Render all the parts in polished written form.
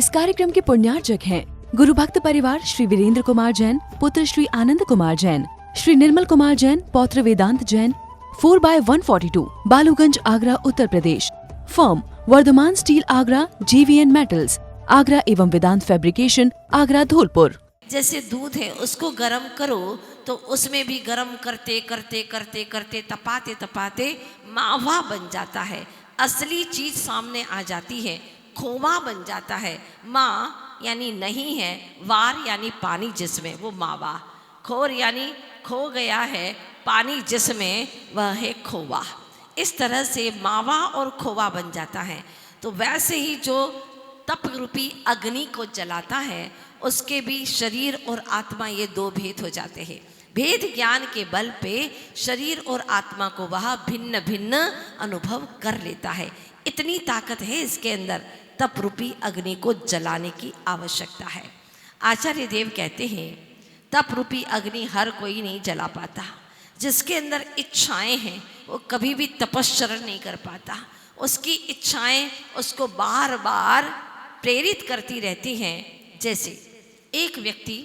इस कार्यक्रम के पुण्यार्चक हैं गुरु भक्त परिवार श्री वीरेंद्र कुमार जैन, पुत्र श्री आनंद कुमार जैन, श्री निर्मल कुमार जैन, पौत्र Vedant Jain, 4/142, Baluganj, Agra, Uttar Pradesh. Firm Vardhaman steel Agra, JVN metals Agra एवं वेदांत फैब्रिकेशन आगरा, धौलपुर। जैसे दूध है उसको गर्म करो तो उसमें भी गर्म करते करते करते करते तपाते तपाते मावा बन जाता है, असली चीज सामने आ जाती है, खोवा बन जाता है। माँ यानी नहीं है, वार यानी पानी जिसमें, वो मावा। खोर यानी खो गया है, पानी जिसमें वह है खोवा। इस तरह से मावा और खोवा बन जाता है। तो वैसे ही जो तप रूपी अग्नि को जलाता है उसके भी शरीर और आत्मा ये दो भेद हो जाते हैं। भेद ज्ञान के बल पे शरीर और आत्मा को वह भिन्न भिन्न अनुभव कर लेता है। इतनी ताकत है इसके अंदर, तप रूपी अग्नि को जलाने की आवश्यकता है। आचार्य देव कहते हैं तप रूपी अग्नि हर कोई नहीं जला पाता। जिसके अंदर इच्छाएं हैं वो कभी भी तपश्चरण नहीं कर पाता। उसकी इच्छाएं उसको बार बार प्रेरित करती रहती हैं। जैसे एक व्यक्ति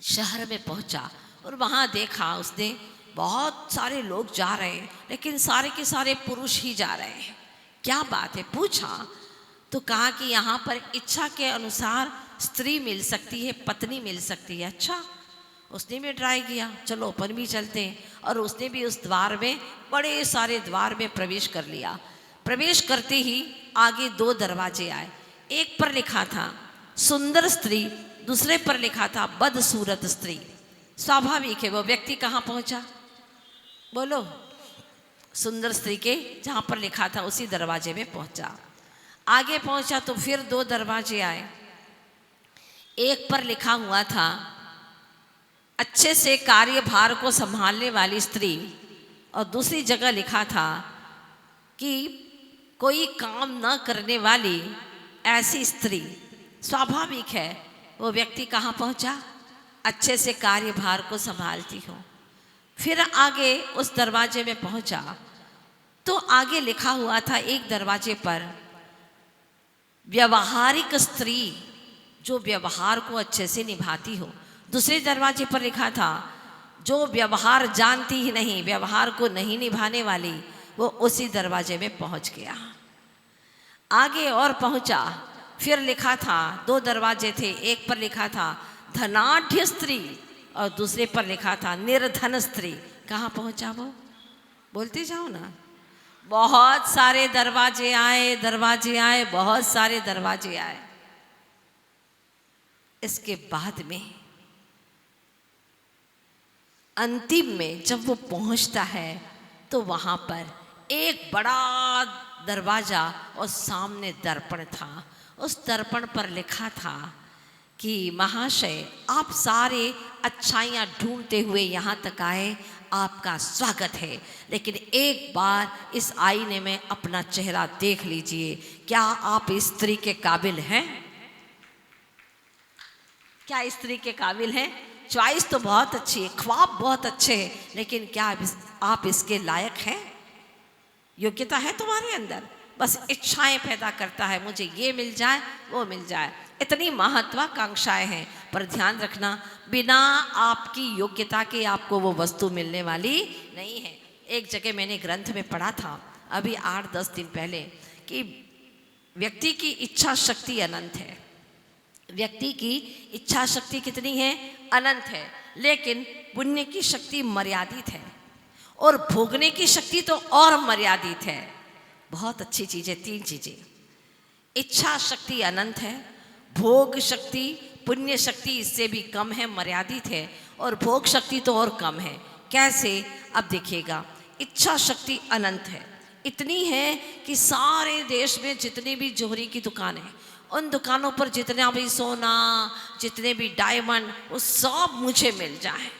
शहर में पहुंचा और वहाँ देखा उसने बहुत सारे लोग जा रहे हैं, लेकिन सारे के सारे पुरुष ही जा रहे हैं। क्या बात है, पूछा तो कहा कि यहाँ पर इच्छा के अनुसार स्त्री मिल सकती है, पत्नी मिल सकती है। अच्छा, उसने भी ट्राई किया, चलो अपन भी चलते हैं। और उसने भी उस द्वार में, बड़े सारे द्वार में प्रवेश कर लिया। प्रवेश करते ही आगे 2 दरवाजे आए। एक पर लिखा था सुंदर स्त्री, दूसरे पर लिखा था बदसूरत स्त्री। स्वाभाविक है वो व्यक्ति कहाँ पहुंचा, बोलो? सुंदर स्त्री के जहाँ पर लिखा था उसी दरवाजे में पहुंचा। आगे पहुंचा तो फिर 2 दरवाजे आए। एक पर लिखा हुआ था अच्छे से कार्यभार को संभालने वाली स्त्री, और दूसरी जगह लिखा था कि कोई काम न करने वाली ऐसी स्त्री। स्वाभाविक है वो व्यक्ति कहाँ पहुँचा, अच्छे से कार्यभार को संभालती हो। फिर आगे उस दरवाजे में पहुँचा तो आगे लिखा हुआ था एक दरवाजे पर व्यवहारिक स्त्री, जो व्यवहार को अच्छे से निभाती हो। दूसरे दरवाजे पर लिखा था जो व्यवहार जानती ही नहीं, व्यवहार को नहीं निभाने वाली। वो उसी दरवाजे में पहुंच गया। आगे और पहुंचा, फिर लिखा था 2 दरवाजे थे, एक पर लिखा था धनाढ्य स्त्री और दूसरे पर लिखा था निर्धन स्त्री। कहाँ पहुंचा वो, बोलते जाओ ना। बहुत सारे दरवाजे आए, दरवाजे आए, बहुत सारे दरवाजे आए। इसके बाद में अंतिम में जब वो पहुंचता है तो वहां पर एक बड़ा दरवाजा और सामने दर्पण था। उस दर्पण पर लिखा था कि महाशय, आप सारे अच्छाइयाँ ढूंढते हुए यहाँ तक आए, आपका स्वागत है, लेकिन एक बार इस आईने में अपना चेहरा देख लीजिए। क्या आप स्त्री के काबिल हैं? क्या स्त्री के काबिल हैं? चॉइस तो बहुत अच्छी है, ख्वाब बहुत अच्छे हैं, लेकिन क्या आप इसके लायक हैं? योग्यता है तुम्हारे अंदर? बस इच्छाएं पैदा करता है, मुझे ये मिल जाए, वो मिल जाए। इतनी महत्वाकांक्षाएं हैं, पर ध्यान रखना बिना आपकी योग्यता के आपको वो वस्तु मिलने वाली नहीं है। एक जगह मैंने ग्रंथ में पढ़ा था अभी 8-10 दिन पहले कि व्यक्ति की इच्छा शक्ति अनंत है। व्यक्ति की इच्छा शक्ति कितनी है? अनंत है। लेकिन पुण्य की शक्ति मर्यादित है और भोगने की शक्ति तो और मर्यादित है। बहुत अच्छी चीजें, 3 चीजें। इच्छा शक्ति अनंत है, भोग शक्ति, पुण्य शक्ति इससे भी कम है, मर्यादित है, और भोग शक्ति तो और कम है। कैसे? अब देखिएगा, इच्छा शक्ति अनंत है, इतनी है कि सारे देश में जितनी भी जोहरी की दुकान है, उन दुकानों पर जितना भी सोना, जितने भी डायमंड, वो सब मुझे मिल जाए।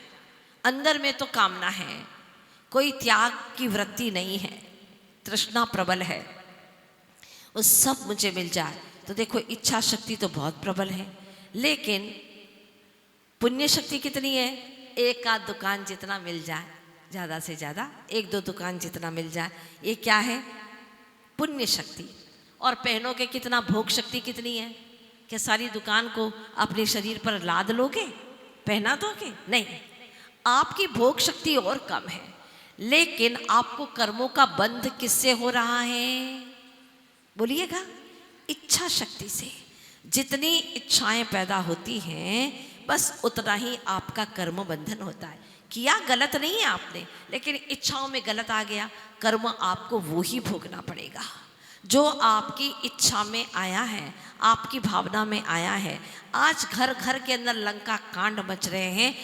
अंदर में तो कामना है, कोई त्याग की वृत्ति नहीं है, तृष्णा प्रबल है, वो सब मुझे मिल जाए। तो देखो, इच्छा शक्ति तो बहुत प्रबल है, लेकिन पुण्य शक्ति कितनी है? 1-आध दुकान जितना मिल जाए, ज़्यादा से ज़्यादा 1-2 दुकान जितना मिल जाए, ये क्या है? पुण्य शक्ति। और पहनोगे कितना, भोग शक्ति कितनी है? क्या सारी दुकान को अपने शरीर पर लाद लोगे, पहना दोगे? नहीं, आपकी भोग शक्ति और कम है, लेकिन आपको कर्मों का बंध किससे हो रहा है? बोलिएगा, इच्छा शक्ति से। जितनी इच्छाएं पैदा होती हैं, बस उतना ही आपका कर्म बंधन होता है। किया गलत नहीं है आपने, लेकिन इच्छाओं में गलत आ गया, कर्म आपको वो ही भोगना पड़ेगा जो आपकी इच्छा में आया है, आपकी भावना में आया है। आज घर घर के अंदर लंका कांड मच रहे हैं,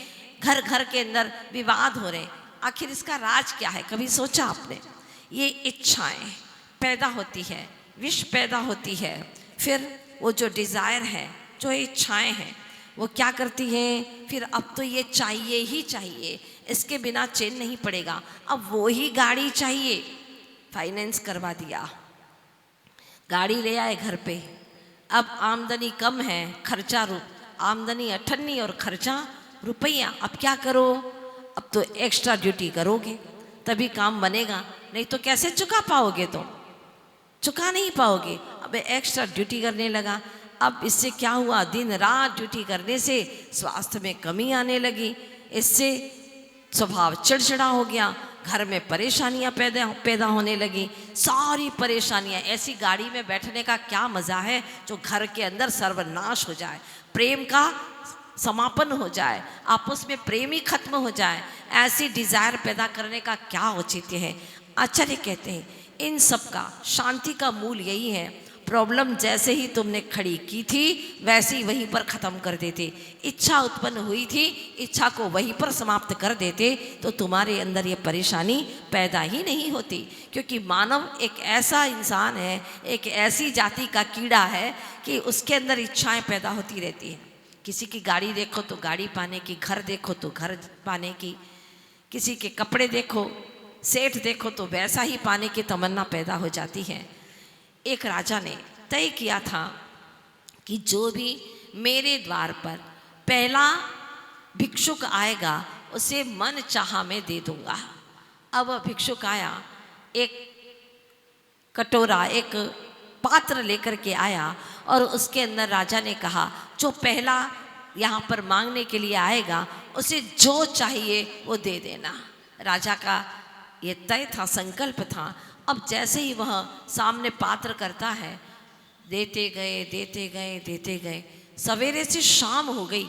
घर घर के अंदर विवाद हो रहे हैं। आखिर इसका राज क्या है? कभी सोचा आपने? ये इच्छाएं पैदा होती है, विष पैदा होती है, फिर वो जो डिज़ायर है, जो इच्छाएं हैं, वो क्या करती हैं? फिर अब तो ये चाहिए ही चाहिए, इसके बिना चैन नहीं पड़ेगा। अब वो ही गाड़ी चाहिए, फाइनेंस करवा दिया, गाड़ी ले आए घर पे। अब आमदनी कम है, खर्चा आमदनी 98 और खर्चा रुपया। अब क्या करो? अब तो एक्स्ट्रा ड्यूटी करोगे तभी काम बनेगा, नहीं तो कैसे चुका पाओगे? तुम चुका नहीं पाओगे। अब एक्स्ट्रा ड्यूटी करने लगा। अब इससे क्या हुआ? दिन रात ड्यूटी करने से स्वास्थ्य में कमी आने लगी, इससे स्वभाव चिड़चिड़ा हो गया, घर में परेशानियां पैदा होने लगी, सारी परेशानियां। ऐसी गाड़ी में बैठने का क्या मज़ा है जो घर के अंदर सर्वनाश हो जाए, प्रेम का समापन हो जाए, आपस में प्रेम ही खत्म हो जाए। ऐसी डिज़ायर पैदा करने का क्या औचित्य है? आचार्य कहते हैं इन सब का, शांति का मूल यही है। प्रॉब्लम जैसे ही तुमने खड़ी की थी वैसे ही वहीं पर ख़त्म कर देते। इच्छा उत्पन्न हुई थी, इच्छा को वहीं पर समाप्त कर देते तो तुम्हारे अंदर ये परेशानी पैदा ही नहीं होती। क्योंकि मानव एक ऐसा इंसान है, एक ऐसी जाति का कीड़ा है कि उसके अंदर इच्छाएं पैदा होती रहती हैं। किसी की गाड़ी देखो तो गाड़ी पाने की, घर देखो तो घर पाने की, किसी के कपड़े देखो, सेठ देखो तो वैसा ही पाने की तमन्ना पैदा हो जाती है। एक राजा ने तय किया था कि जो भी मेरे द्वार पर पहला भिक्षुक आएगा उसे मन चाहा मैं दे दूंगा। अब भिक्षुक आया, एक कटोरा, एक पात्र लेकर के आया और उसके अंदर राजा ने कहा जो पहला यहाँ पर मांगने के लिए आएगा उसे जो चाहिए वो दे देना। राजा का ये तय था, संकल्प था। अब जैसे ही वह सामने पात्र करता है, देते गए देते गए देते गए, सवेरे से शाम हो गई,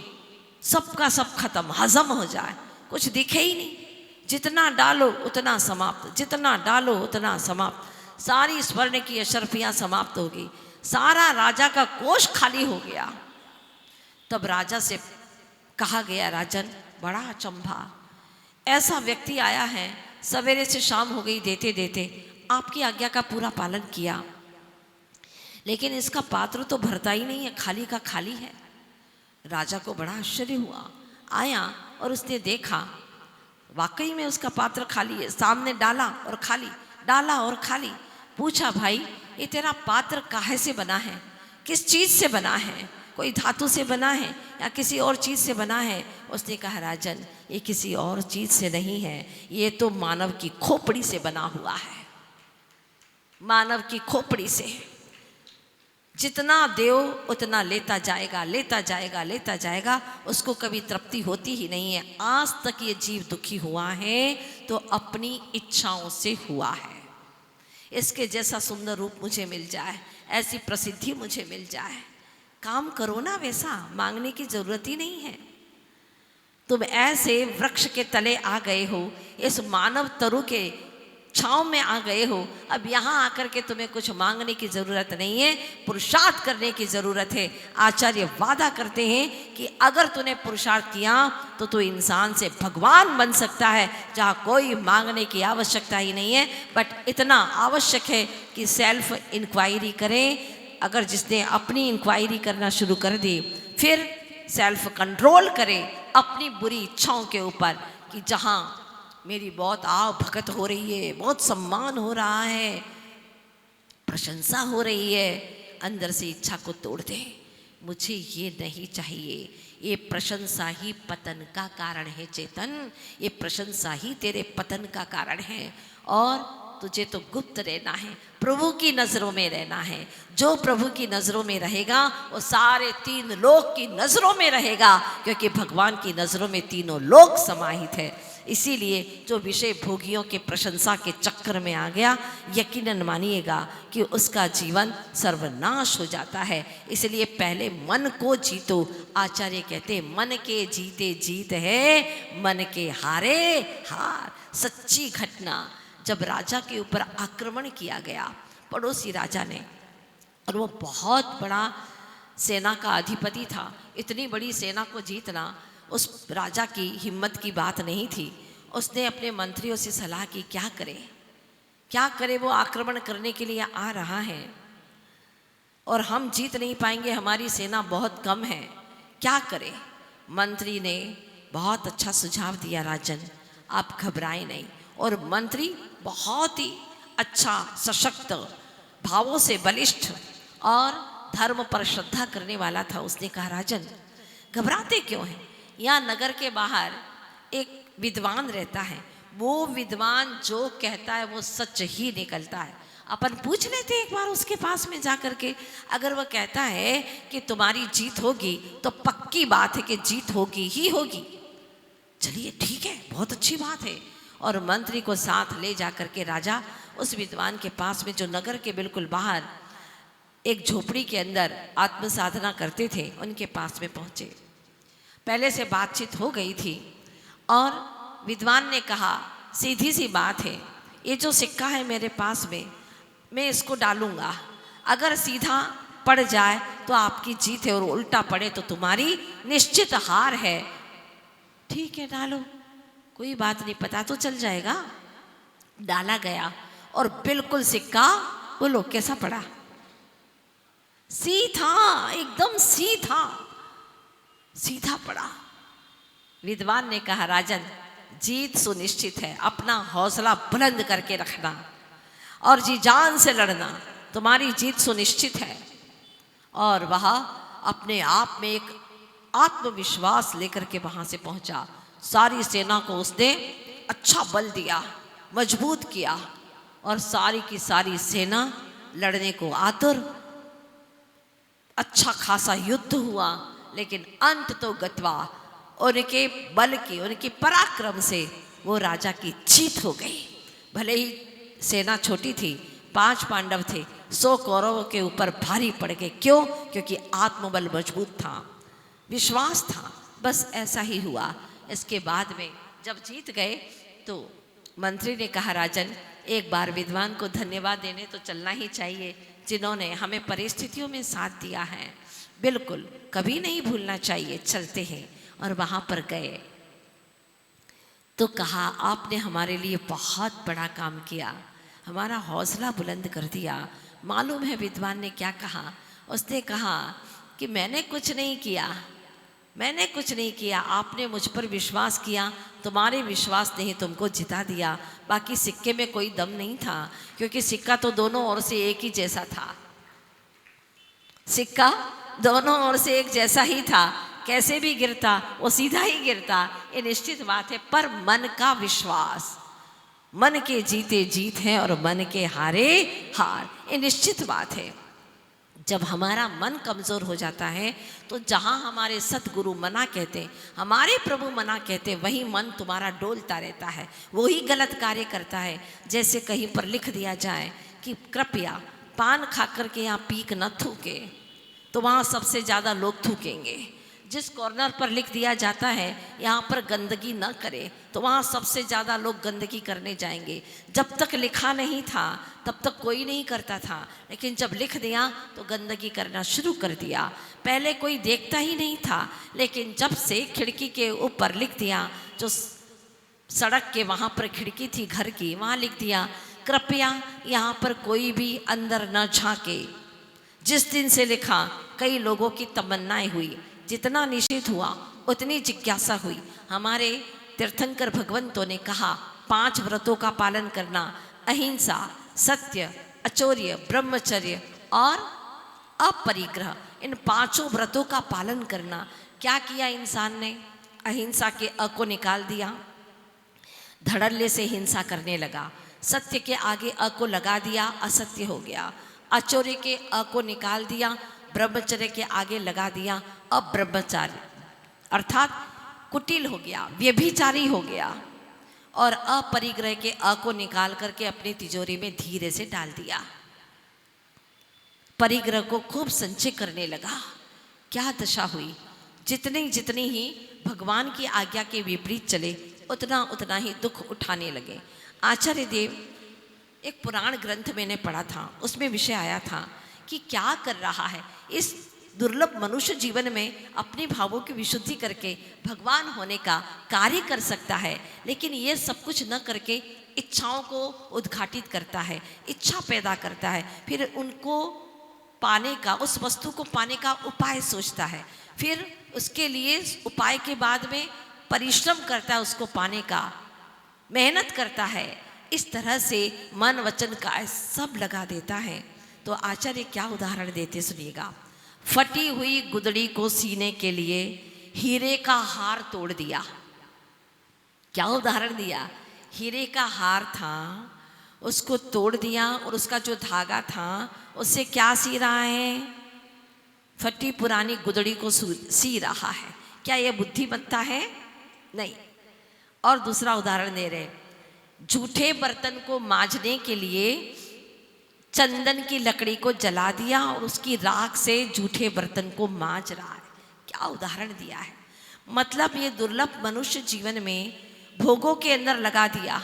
सबका सब खत्म, हजम हो जाए, कुछ दिखे ही नहीं। जितना डालो उतना समाप्त, जितना डालो उतना समाप्त, सारी स्वर्ण की अशर्फियाँ समाप्त हो गई, सारा राजा का कोष खाली हो गया। तब राजा से कहा गया, राजन बड़ा अचंभा, ऐसा व्यक्ति आया है, सवेरे से शाम हो गई, देते देते आपकी आज्ञा का पूरा पालन किया, लेकिन इसका पात्र तो भरता ही नहीं है, खाली का खाली है। राजा को बड़ा आश्चर्य हुआ, आया और उसने देखा वाकई में उसका पात्र खाली है। सामने डाला और खाली, डाला और खाली। पूछा, भाई ये तेरा पात्र काहे से बना है, किस चीज़ से बना है? कोई धातु से बना है या किसी और चीज़ से बना है? उसने कहा, राजन ये किसी और चीज़ से नहीं है, ये तो मानव की खोपड़ी से बना हुआ है, मानव की खोपड़ी से। जितना दो उतना लेता जाएगा, लेता जाएगा, लेता जाएगा, उसको कभी तृप्ति होती ही नहीं है। आज तक ये जीव दुखी हुआ है तो अपनी इच्छाओं से हुआ है। इसके जैसा सुंदर रूप मुझे मिल जाए, ऐसी प्रसिद्धि मुझे मिल जाए, काम करो ना वैसा, मांगने की जरूरत ही नहीं है। तुम ऐसे वृक्ष के तले आ गए हो, इस मानव तरु के छाँव में आ गए हो, अब यहाँ आकर के तुम्हें कुछ मांगने की ज़रूरत नहीं है, पुरुषार्थ करने की ज़रूरत है। आचार्य वादा करते हैं कि अगर तूने पुरुषार्थ किया तो तू इंसान से भगवान बन सकता है, जहाँ कोई मांगने की आवश्यकता ही नहीं है। बट इतना आवश्यक है कि सेल्फ इंक्वायरी करें। अगर जिसने अपनी इंक्वायरी करना शुरू कर दी, फिर सेल्फ कंट्रोल करें अपनी बुरी इच्छाओं के ऊपर कि जहाँ मेरी बहुत आव भगत हो रही है, बहुत सम्मान हो रहा है, प्रशंसा हो रही है, अंदर से इच्छा को तोड़ दे। मुझे ये नहीं चाहिए, ये प्रशंसा ही पतन का कारण है चेतन, ये प्रशंसा ही तेरे पतन का कारण है। और तुझे तो गुप्त रहना है, प्रभु की नज़रों में रहना है। जो प्रभु की नज़रों में रहेगा वो सारे तीन लोक की नज़रों में रहेगा, क्योंकि भगवान की नज़रों में तीनों लोक समाहित है। इसीलिए जो विषय भोगियों के प्रशंसा के चक्कर में आ गया, यकीनन मानिएगा कि उसका जीवन सर्वनाश हो जाता है। इसलिए पहले मन को जीतो। आचार्य कहते मन के जीते जीत है, मन के हारे हार। सच्ची घटना, जब राजा के ऊपर आक्रमण किया गया पड़ोसी राजा ने, और वो बहुत बड़ा सेना का अधिपति था, इतनी बड़ी सेना को जीतना उस राजा की हिम्मत की बात नहीं थी। उसने अपने मंत्रियों से सलाह की, क्या करे क्या करे, वो आक्रमण करने के लिए आ रहा है और हम जीत नहीं पाएंगे, हमारी सेना बहुत कम है, क्या करें। मंत्री ने बहुत अच्छा सुझाव दिया, राजन आप घबराएं नहीं। और मंत्री बहुत ही अच्छा, सशक्त, भावों से बलिष्ठ और धर्म पर श्रद्धा करने वाला था। उसने कहा, राजन घबराते क्यों हैं, यहाँ नगर के बाहर एक विद्वान रहता है, वो विद्वान जो कहता है वो सच ही निकलता है। अपन पूछ लेते एक बार उसके पास में जा कर के, अगर वह कहता है कि तुम्हारी जीत होगी तो पक्की बात है कि जीत होगी ही होगी। चलिए ठीक है, बहुत अच्छी बात है। और मंत्री को साथ ले जा कर के राजा उस विद्वान के पास में, जो नगर के बिल्कुल बाहर एक झोपड़ी के अंदर आत्म साधना करते थे, उनके पास में पहुँचे। पहले से बातचीत हो गई थी और विद्वान ने कहा, सीधी सी बात है, ये जो सिक्का है मेरे पास में, मैं इसको डालूंगा, अगर सीधा पड़ जाए तो आपकी जीत है और उल्टा पड़े तो तुम्हारी निश्चित हार है। ठीक है डालो, कोई बात नहीं, पता तो चल जाएगा। डाला गया और बिल्कुल सिक्का बोलो कैसा पड़ा, सीधा, एकदम सीधा सीधा पड़ा। विद्वान ने कहा, राजन जीत सुनिश्चित है, अपना हौसला बुलंद करके रखना और जी जान से लड़ना, तुम्हारी जीत सुनिश्चित है। और वह अपने आप में एक आत्मविश्वास लेकर के वहां से पहुंचा। सारी सेना को उसने अच्छा बल दिया, मजबूत किया और सारी की सारी सेना लड़ने को आतुर। अच्छा खासा युद्ध हुआ, लेकिन अंत तो गत्वा, उनके बल की, उनके पराक्रम से वो राजा की जीत हो गई। भले ही सेना छोटी थी, 5 पांडव थे, 100 कौरवों के ऊपर भारी पड़ गए। क्यों? क्योंकि आत्मबल मजबूत था, विश्वास था। बस ऐसा ही हुआ। इसके बाद में जब जीत गए तो मंत्री ने कहा, राजन एक बार विद्वान को धन्यवाद देने तो चलना ही चाहिए, जिन्होंने हमें परिस्थितियों में साथ दिया है। बिल्कुल कभी नहीं भूलना चाहिए। चलते हैं। और वहाँ पर गए तो कहा, आपने हमारे लिए बहुत बड़ा काम किया, हमारा हौसला बुलंद कर दिया। मालूम है विद्वान ने क्या कहा? उसने कहा कि मैंने कुछ नहीं किया, मैंने कुछ नहीं किया, आपने मुझ पर विश्वास किया, तुम्हारे विश्वास ने ही तुमको जिता दिया। बाकी सिक्के में कोई दम नहीं था, क्योंकि सिक्का तो दोनों ओर से एक ही जैसा था। सिक्का दोनों ओर से एक जैसा ही था, कैसे भी गिरता वो सीधा ही गिरता, ये निश्चित बात है। पर मन का विश्वास, मन के जीते जीत है और मन के हारे हार, ये निश्चित बात है। जब हमारा मन कमज़ोर हो जाता है तो जहाँ हमारे सतगुरु मना कहते, हमारे प्रभु मना कहते, वही मन तुम्हारा डोलता रहता है, वही गलत कार्य करता है। जैसे कहीं पर लिख दिया जाए कि कृपया पान खा कर के यहाँ पीक न थूके, तो वहाँ सबसे ज़्यादा लोग थूकेंगे। जिस कॉर्नर पर लिख दिया जाता है यहाँ पर गंदगी न करे, तो वहाँ सबसे ज़्यादा लोग गंदगी करने जाएंगे। जब तक लिखा नहीं था तब तक कोई नहीं करता था, लेकिन जब लिख दिया तो गंदगी करना शुरू कर दिया। पहले कोई देखता ही नहीं था, लेकिन जब से खिड़की के ऊपर लिख दिया, जो सड़क के वहाँ पर खिड़की थी घर की, वहाँ लिख दिया कृपया यहाँ पर कोई भी अंदर न झांके। जिस दिन से लिखा कई लोगों की तमन्नाएं हुई, जितना निषेध हुआ उतनी जिज्ञासा हुई। हमारे तीर्थंकर भगवंतों ने कहा 5 व्रतों का पालन करना, अहिंसा, सत्य, अचौर्य, ब्रह्मचर्य और अपरिग्रह, इन 5 व्रतों का पालन करना। क्या किया इंसान ने? अहिंसा के अ को निकाल दिया, धड़ल्ले से हिंसा करने लगा, सत्य के आगे अ को लगा दिया, असत्य हो गया। अचौर्य के अ को निकाल दिया, ब्रह्मचर्य के आगे लगा दिया अब्रह्मचारी, अर्थात कुटिल हो गया, व्यभिचारी हो गया। और अपरिग्रह के अ को निकाल करके अपनी तिजोरी में धीरे से डाल दिया। परिग्रह को खूब संचय करने लगा। क्या दशा हुई, जितनी ही भगवान की आज्ञा के विपरीत चले उतना उतना ही दुख उठाने लगे। आचार्य देव, एक पुराण ग्रंथ मैंने पढ़ा था, उसमें विषय आया था कि क्या कर रहा है इस दुर्लभ मनुष्य जीवन में, अपने भावों की विशुद्धि करके भगवान होने का कार्य कर सकता है, लेकिन ये सब कुछ न करके इच्छाओं को उद्घाटित करता है, इच्छा पैदा करता है, फिर उनको पाने का, उस वस्तु को पाने का उपाय सोचता है, फिर उसके लिए उपाय के बाद में परिश्रम करता है, उसको पाने का मेहनत करता है। इस तरह से मन वचन का सब लगा देता है। तो आचार्य क्या उदाहरण देते सुनिएगा। फटी हुई गुदड़ी को सीने के लिए हीरे का हार तोड़ दिया। क्या उदाहरण दिया, हीरे का हार था, उसको तोड़ दिया और उसका जो धागा था उससे क्या सी रहा है, फटी पुरानी गुदड़ी को सी रहा है। क्या यह बुद्धिमत्ता है? नहीं। और दूसरा उदाहरण दे रहे, झूठे बर्तन को मांजने के लिए चंदन की लकड़ी को जला दिया और उसकी राख से झूठे बर्तन को मांज रहा है। क्या उदाहरण दिया है। मतलब ये दुर्लभ मनुष्य जीवन में भोगों के अंदर लगा दिया,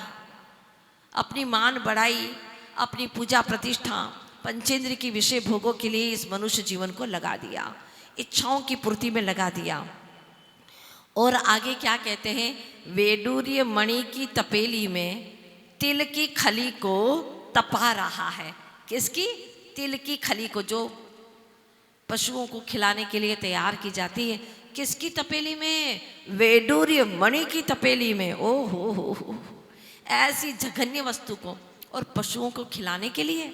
अपनी मान बढ़ाई, अपनी पूजा प्रतिष्ठा, पंचेंद्र की विषय भोगों के लिए इस मनुष्य जीवन को लगा दिया, इच्छाओं की पूर्ति में लगा दिया। और आगे क्या कहते हैं, वैडूर्य मणि की तपेली में तिल की खली को तपा रहा है। किसकी? तिल की खली को, जो पशुओं को खिलाने के लिए तैयार की जाती है। किसकी तपेली में? वैडूर्य मणि की तपेली में। ओ हो, ऐसी जघन्य वस्तु को और पशुओं को खिलाने के लिए।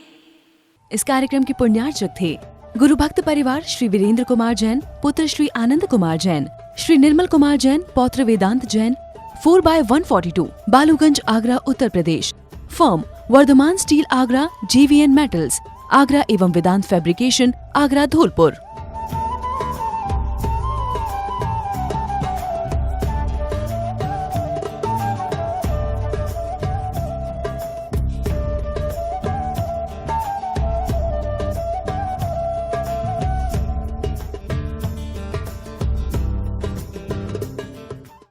इस कार्यक्रम के पुण्यार्चक थे गुरु भक्त परिवार श्री वीरेंद्र कुमार जैन, पुत्र श्री आनंद कुमार जैन, श्री निर्मल कुमार जैन, पौत्र Vedant Jain, 4/142, Baluganj, Agra, Uttar Pradesh. Firm Vardhaman steel Agra, JVN metals Agra एवं वेदांत फैब्रिकेशन आगरा, धौलपुर।